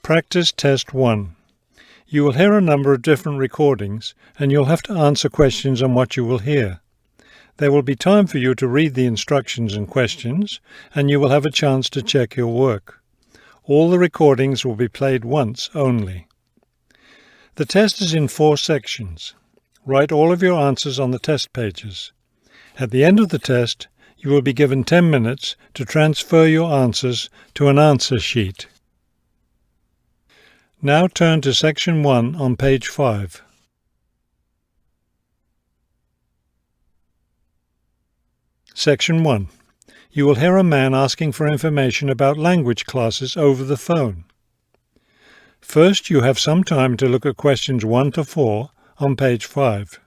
Practice Test 1. You will hear a number of different recordings, and you'll have to answer questions on what you will hear. There will be time for you to read the instructions and questions, and you will have a chance to check your work. All the recordings will be played once only. The test is in 4 sections. Write all of your answers on the test pages. At the end of the test, you will be given 10 minutes to transfer your answers to an answer sheet. Now turn to Section 1 on page 5. Section 1. You will hear a man asking for information about language classes over the phone. First, you have some time to look at questions 1 to 4 on page 5.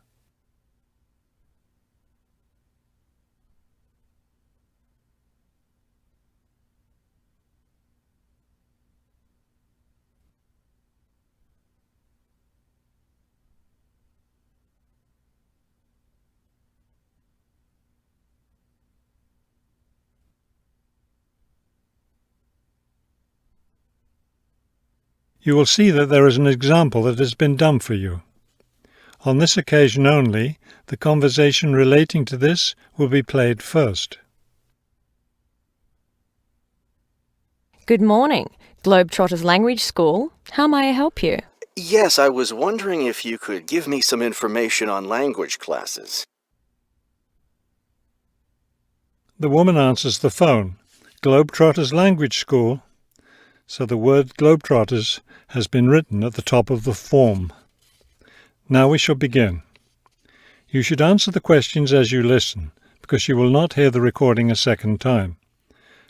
You will see that there is an example that has been done for you. On this occasion only, the conversation relating to this will be played first. Good morning, Globetrotters Language School. How may I help you? Yes, I was wondering if you could give me some information on language classes. The woman answers the phone. Globetrotters Language School. So the word Globetrotters has been written at the top of the form. Now we shall begin. You should answer the questions as you listen, because you will not hear the recording a second time.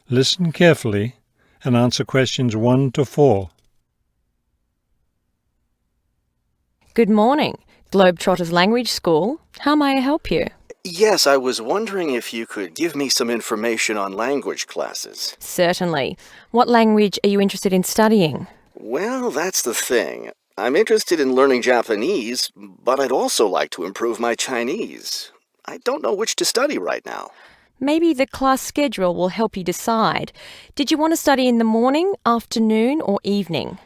Listen carefully and answer questions 1 to 4. Good morning, Globetrotters Language School. How may I help you? Yes, I was wondering if you could give me some information on language classes. Certainly. What language are you interested in studying? Well, that's the thing. I'm interested in learning Japanese, but I'd also like to improve my Chinese. I don't know which to study right now. Maybe the class schedule will help you decide. Did you want to study in the morning, afternoon, or evening?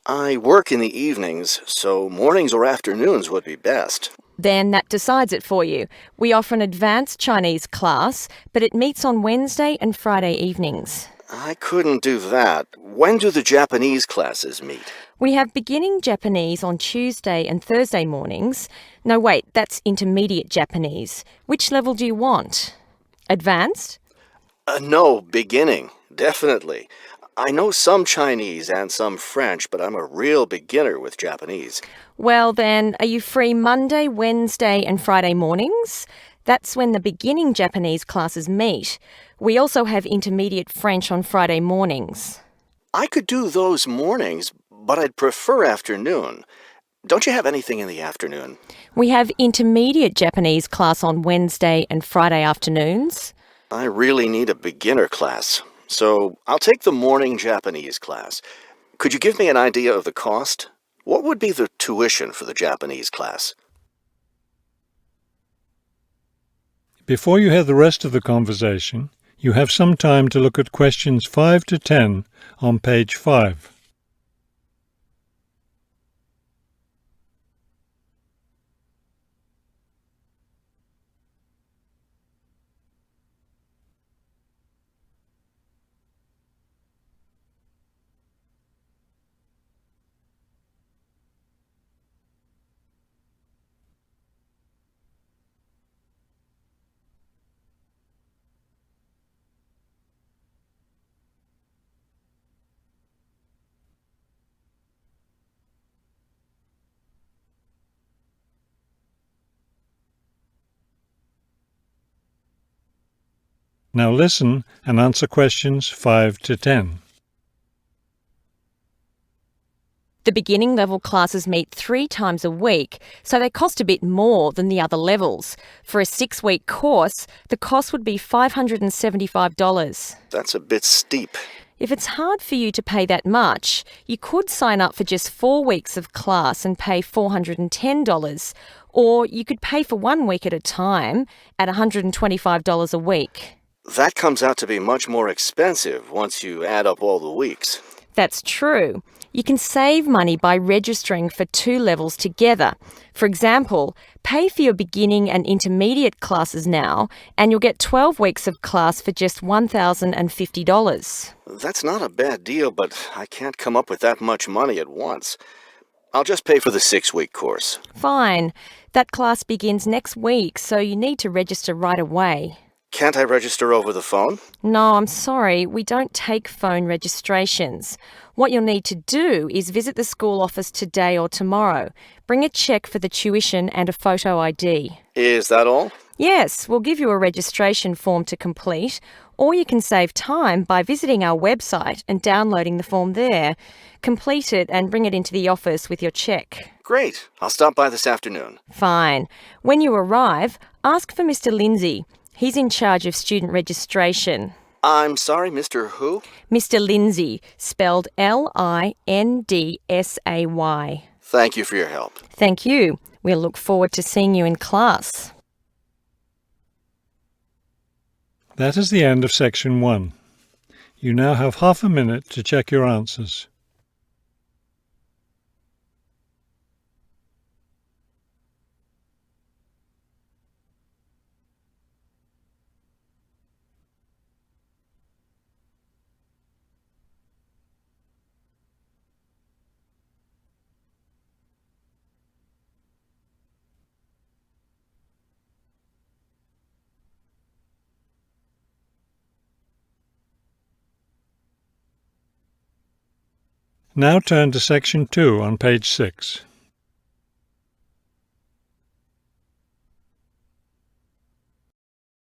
I work in the evenings, so mornings or afternoons would be best. Then that decides it for you. We offer an advanced Chinese class, but it meets on Wednesday and Friday evenings. I couldn't do that. When do the Japanese classes meet? We have beginning Japanese on Tuesday and Thursday mornings. No, wait, that's intermediate Japanese. Which level do you want? Advanced? No, beginning, definitely. I know some Chinese and some French, but I'm a real beginner with Japanese. Well then, are you free Monday, Wednesday and Friday mornings? That's when the beginning Japanese classes meet. We also have intermediate French on Friday mornings. I could do those mornings, but I'd prefer afternoon. Don't you have anything in the afternoon? We have intermediate Japanese class on Wednesday and Friday afternoons. I really need a beginner class, so I'll take the morning Japanese class. Could you give me an idea of the cost? What would be the tuition for the Japanese class? Before you hear the rest of the conversation, you have some time to look at questions 5 to 10 on page 5. Now listen and answer questions 5 to 10. The beginning level classes meet 3 times a week, so they cost a bit more than the other levels. For a 6-week course, the cost would be $575. That's a bit steep. If it's hard for you to pay that much, you could sign up for just 4 weeks of class and pay $410, or you could pay for 1 week at a time at $125 a week. That comes out to be much more expensive once you add up all the weeks. That's true. You can save money by registering for 2 levels together. For example, pay for your beginning and intermediate classes now, and you'll get 12 weeks of class for just $1,050. That's not a bad deal, but I can't come up with that much money at once. I'll just pay for the 6-week course. Fine. That class begins next week, so you need to register right away. Can't I register over the phone? No, I'm sorry, we don't take phone registrations. What you'll need to do is visit the school office today or tomorrow. Bring a cheque for the tuition and a photo ID. Is that all? Yes, we'll give you a registration form to complete, or you can save time by visiting our website and downloading the form there. Complete it and bring it into the office with your cheque. Great. I'll stop by this afternoon. Fine. When you arrive, ask for Mr. Lindsay. He's in charge of student registration. I'm sorry, Mr. Who? Mr. Lindsay, spelled Lindsay. Thank you for your help. Thank you. We'll look forward to seeing you in class. That is the end of section 1. You now have half a minute to check your answers. Now turn to section 2 on page 6.